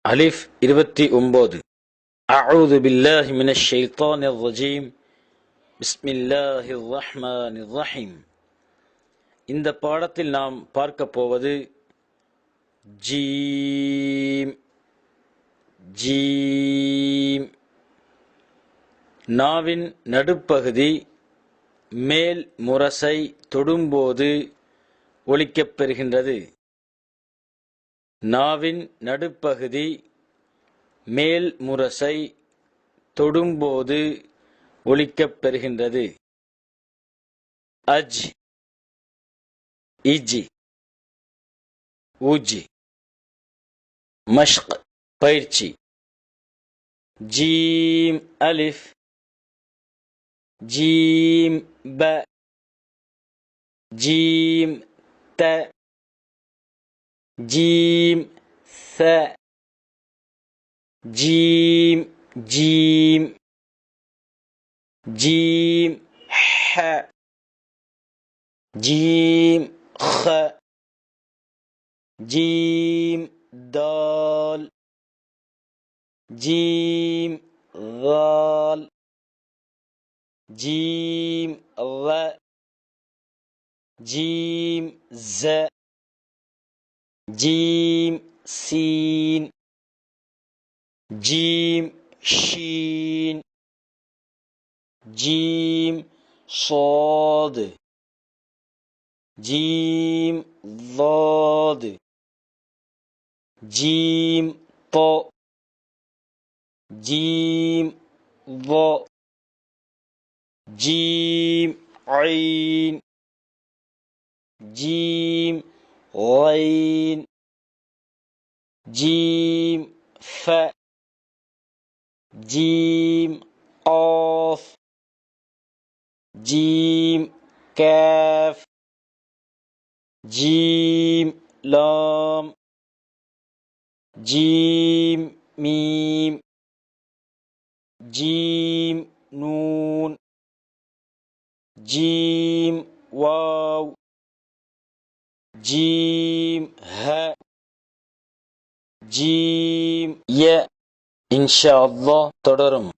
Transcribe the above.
அலிஃப் 29. அஊது பில்லாஹி மினஷ் ஷைத்தானிர் ரஜீம். பிஸ்மில்லாஹிர் ரஹ்மானிர் ரஹீம். இந்த பாடத்தில் நாம் பார்க்க போவது ஜீம். ஜீம் நாவின் நடுப்பகுதி மேல் முரசை தொடும்போது ஒலிக்கப் பெறுகின்றது. நாவின் நடுப்பகுதி மேல் முரசை தொடும்போது ஒலிக்கப் பெறுகின்றது. அஜ், இஜ், உஜ். மஷ்க் பயிற்சி. ஜீம் அலிஃப், ஜீம் ப, ஜீம் த, ஜீம் ச, ஜீம் ஜீம், ஜீம் ஹ, ஜீம் ख, ஜீம் தால், ஜீம் ذال, ஜீம் ர, ஜீம் ஸ, ஜீம் சீன், ஜீம் ஷீன், ஜீம் صاد, ஜீம் ضاد, ஜீம் ط, ஜீம் ظ, ஜீம் ஐன், ஜீம் غين, ஜீம் ஃப, ஜீம் قاف, ஜீம் காஃப், ஜீம் லாம், ஜீம் மீம், ஜீம் நூன், ஜீம் வாவ், ஜீம் ஹ, ஜீம் ய. இன்ஷா அல்லாஹ் தொடரும்.